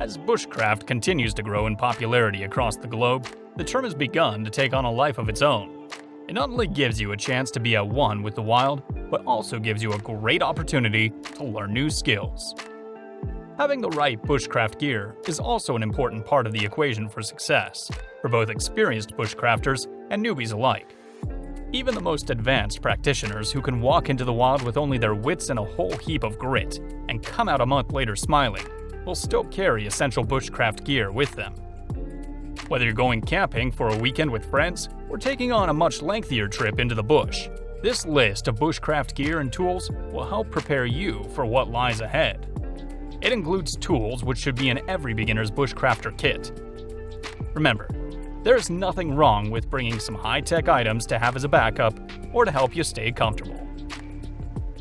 As bushcraft continues to grow in popularity across the globe, the term has begun to take on a life of its own. It not only gives you a chance to be at one with the wild, but also gives you a great opportunity to learn new skills. Having the right bushcraft gear is also an important part of the equation for success, for both experienced bushcrafters and newbies alike. Even the most advanced practitioners who can walk into the wild with only their wits and a whole heap of grit and come out a month later smiling will still carry essential bushcraft gear with them. Whether you're going camping for a weekend with friends or taking on a much lengthier trip into the bush, this list of bushcraft gear and tools will help prepare you for what lies ahead. It includes tools which should be in every beginner's bushcrafter kit. Remember, there's nothing wrong with bringing some high-tech items to have as a backup or to help you stay comfortable.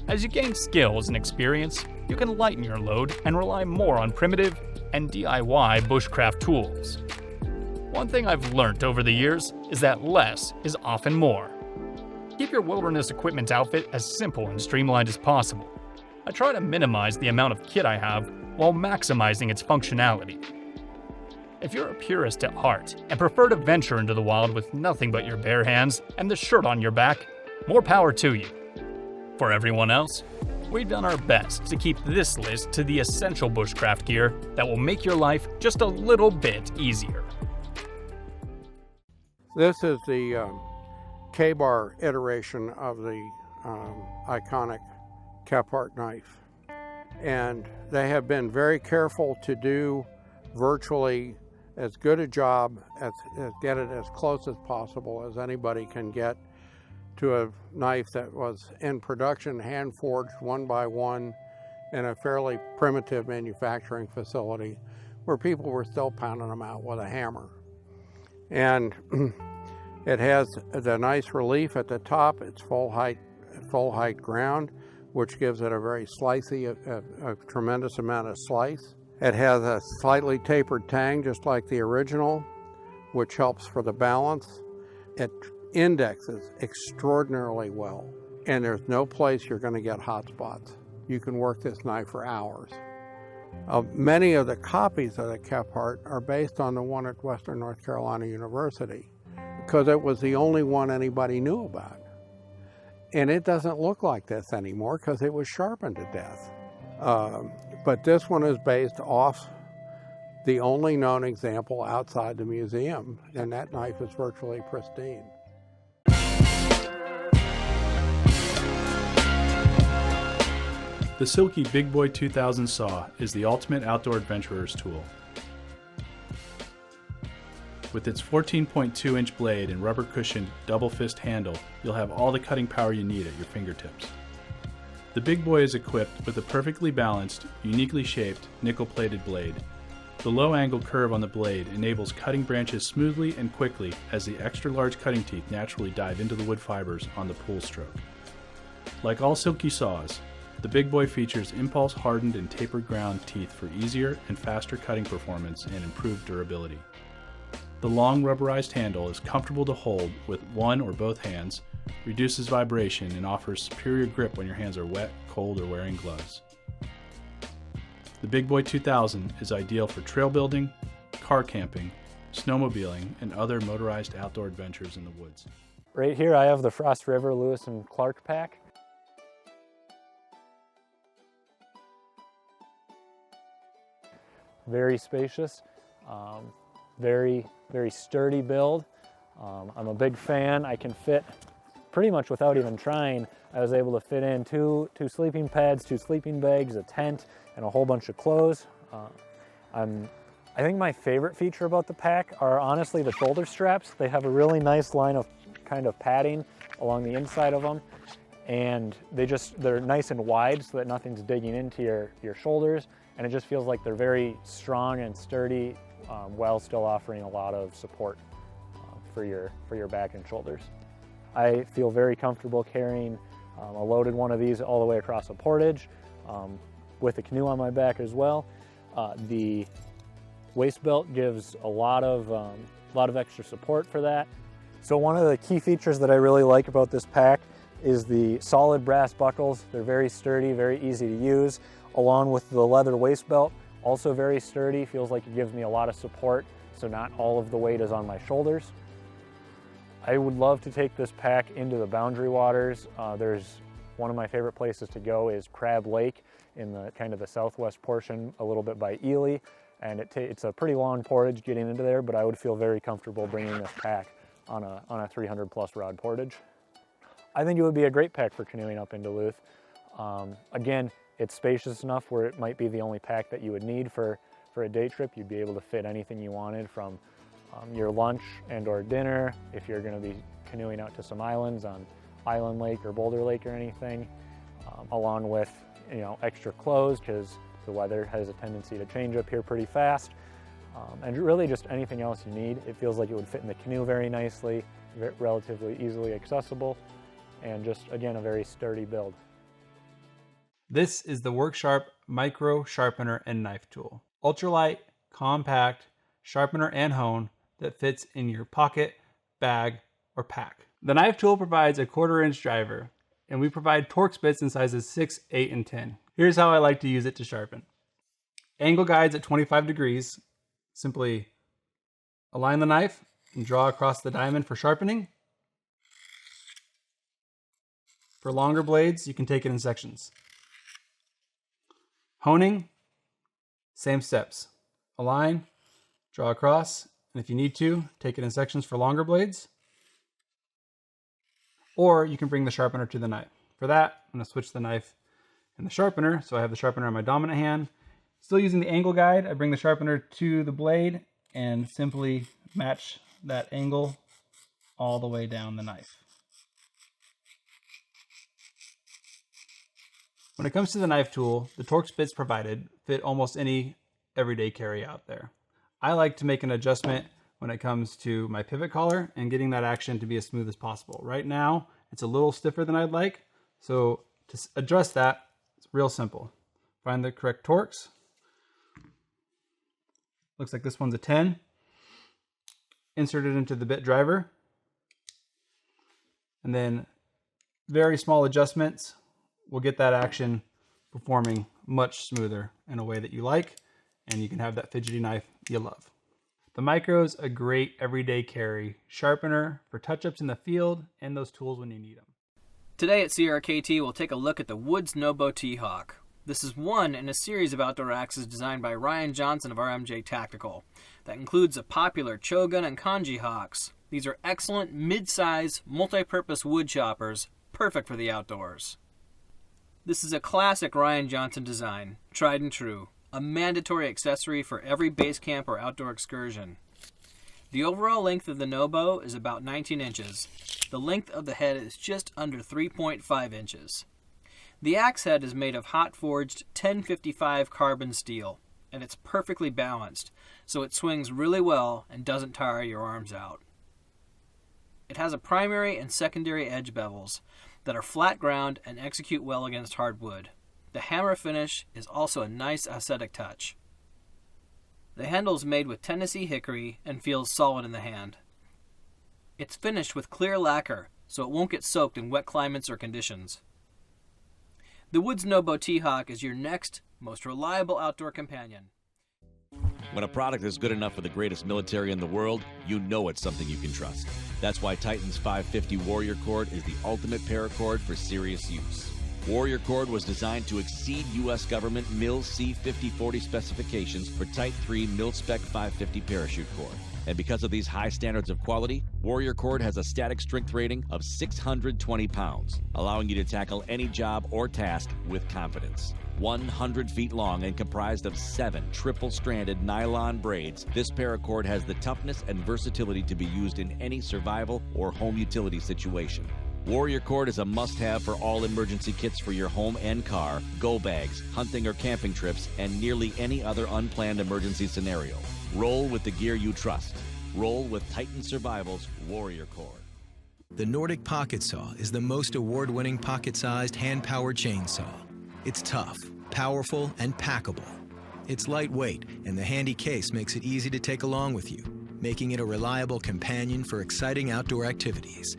As you gain skills and experience, you can lighten your load and rely more on primitive and DIY bushcraft tools. One thing I've learnt over the years is that less is often more. Keep your wilderness equipment outfit as simple and streamlined as possible. I try to minimize the amount of kit I have while maximizing its functionality. If you're a purist at heart and prefer to venture into the wild with nothing but your bare hands and the shirt on your back, more power to you. For everyone else, we've done our best to keep this list to the essential bushcraft gear that will make your life just a little bit easier. This is the K-bar iteration of the iconic Kephart knife. And they have been very careful to do virtually as good a job as get it as close as possible as anybody can get to a knife that was in production, hand forged one by one in a fairly primitive manufacturing facility where people were still pounding them out with a hammer. And it has the nice relief at the top. It's full height ground, which gives it a very slicey, a tremendous amount of slice. It has a slightly tapered tang, just like the original, which helps for the balance. It indexes extraordinarily well, and there's no place you're going to get hot spots. You can work this knife for hours. Many of the copies of the Kephart are based on the one at Western North Carolina University, because it was the only one anybody knew about. And it doesn't look like this anymore because it was sharpened to death. But this one is based off the only known example outside the museum, and that knife is virtually pristine. The Silky Big Boy 2000 saw is the ultimate outdoor adventurer's tool. With its 14.2-inch blade and rubber-cushioned double fist handle, you'll have all the cutting power you need at your fingertips. The Big Boy is equipped with a perfectly balanced, uniquely shaped, nickel-plated blade. The low-angle curve on the blade enables cutting branches smoothly and quickly as the extra-large cutting teeth naturally dive into the wood fibers on the pull stroke. Like all Silky saws, the Big Boy features impulse-hardened and tapered ground teeth for easier and faster cutting performance and improved durability. The long rubberized handle is comfortable to hold with one or both hands, reduces vibration, and offers superior grip when your hands are wet, cold, or wearing gloves. The Big Boy 2000 is ideal for trail building, car camping, snowmobiling, and other motorized outdoor adventures in the woods. Right here I have the Frost River Lewis and Clark pack. Very spacious, very sturdy build. I'm a big fan. I can fit pretty much without even trying. I was able to fit in two sleeping pads, 2 sleeping bags, a tent, and a whole bunch of clothes. I think my favorite feature about the pack are honestly the shoulder straps. They have a really nice line of kind of padding along the inside of them, and they're nice and wide so that nothing's digging into your shoulders, and it just feels like they're very strong and sturdy while still offering a lot of support for your back and shoulders. I feel very comfortable carrying a loaded one of these all the way across a portage with a canoe on my back as well. The waist belt gives a lot of extra support for that. So one of the key features that I really like about this pack is the solid brass buckles. They're very sturdy, very easy to use, along with the leather waist belt, Also very sturdy, feels like it gives me a lot of support, so not all of the weight is on my shoulders. I would love to take this pack into the boundary waters. There's one of my favorite places to go is Crab Lake in the kind of the southwest portion, a little bit by Ely, and it's a pretty long portage getting into there, but I would feel very comfortable bringing this pack on a 300 plus rod portage. I think it would be a great pack for canoeing up in Duluth. Again, it's spacious enough where it might be the only pack that you would need for a day trip. You'd be able to fit anything you wanted from your lunch and or dinner, if you're going to be canoeing out to some islands on Island Lake or Boulder Lake or anything, along with extra clothes, because the weather has a tendency to change up here pretty fast, and really just anything else you need. It feels like it would fit in the canoe very nicely, relatively easily accessible, and just again a very sturdy build. This is the WorkSharp Micro Sharpener and Knife Tool. Ultralight, compact, sharpener and hone that fits in your pocket, bag, or pack. The knife tool provides a 1/4 inch driver, and we provide Torx bits in sizes 6, 8, and 10. Here's how I like to use it to sharpen. Angle guides at 25 degrees. Simply align the knife and draw across the diamond for sharpening. For longer blades, you can take it in sections. Honing, same steps. Align, draw across, and if you need to, take it in sections for longer blades. Or you can bring the sharpener to the knife. For that, I'm going to switch the knife and the sharpener. So I have the sharpener on my dominant hand. Still using the angle guide, I bring the sharpener to the blade and simply match that angle all the way down the knife. When it comes to the knife tool, the Torx bits provided fit almost any everyday carry out there. I like to make an adjustment when it comes to my pivot collar and getting that action to be as smooth as possible. Right now, it's a little stiffer than I'd like, so to address that, it's real simple. Find the correct Torx. Looks like this one's a 10. Insert it into the bit driver. And then very small adjustments will get that action performing much smoother in a way that you like, and you can have that fidgety knife you love. The Micro's a great everyday carry, sharpener for touch-ups in the field and those tools when you need them. Today at CRKT, we'll take a look at the Woods Nobo T-Hawk. This is one in a series of outdoor axes designed by Ryan Johnson of RMJ Tactical. That includes the popular Chogun and Kanji Hawks. These are excellent mid-size, multi-purpose wood choppers, perfect for the outdoors. This is a classic Ryan Johnson design, tried and true. A mandatory accessory for every base camp or outdoor excursion. The overall length of the Nobo is about 19 inches. The length of the head is just under 3.5 inches. The axe head is made of hot-forged 1055 carbon steel, and it's perfectly balanced, so it swings really well and doesn't tire your arms out. It has a primary and secondary edge bevels that are flat ground and execute well against hardwood. The hammer finish is also a nice aesthetic touch. The handle is made with Tennessee hickory and feels solid in the hand. It's finished with clear lacquer, so it won't get soaked in wet climates or conditions. The Woods Nobo T-Hawk is your next, most reliable outdoor companion. When a product is good enough for the greatest military in the world, you know it's something you can trust. That's why Titan's 550 Warriorcord is the ultimate paracord for serious use. Warriorcord was designed to exceed U.S. government MIL C5040 specifications for Type 3 mil-spec 550 parachute cord. And because of these high standards of quality, Warriorcord has a static strength rating of 620 pounds, allowing you to tackle any job or task with confidence. 100 feet long and comprised of 7 triple-stranded nylon braids, this paracord has the toughness and versatility to be used in any survival or home utility situation. Warriorcord is a must-have for all emergency kits for your home and car, go bags, hunting or camping trips, and nearly any other unplanned emergency scenario. Roll with the gear you trust. Roll with Titan Survival's Warriorcord. The Nordic Pocket Saw is the most award-winning pocket-sized hand-powered chainsaw. It's tough, powerful, and packable. It's lightweight, and the handy case makes it easy to take along with you, making it a reliable companion for exciting outdoor activities.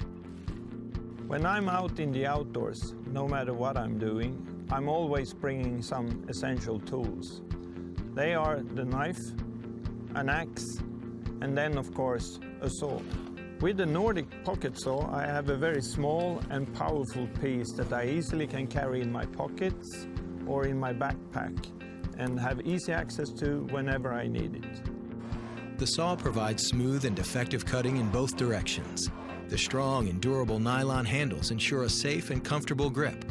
When I'm out in the outdoors, no matter what I'm doing, I'm always bringing some essential tools. They are the knife, an axe, and then of course a saw. With the Nordic Pocket Saw, I have a very small and powerful piece that I easily can carry in my pockets or in my backpack and have easy access to whenever I need it. The saw provides smooth and effective cutting in both directions. The strong and durable nylon handles ensure a safe and comfortable grip.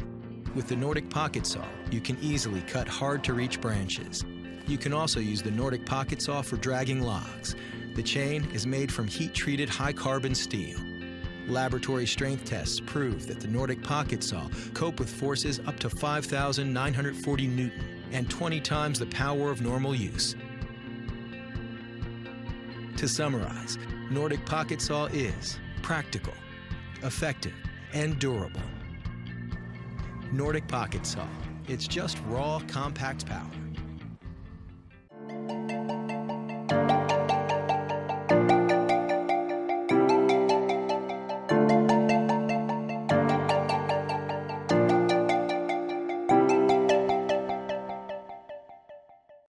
With the Nordic Pocket Saw, you can easily cut hard-to-reach branches. You can also use the Nordic Pocket Saw for dragging logs. The chain is made from heat-treated high-carbon steel. Laboratory strength tests prove that the Nordic Pocket Saw cope with forces up to 5,940 Newton and 20 times the power of normal use. To summarize, Nordic Pocket Saw is practical, effective, and durable. Nordic Pocket Saw. It's just raw, compact power.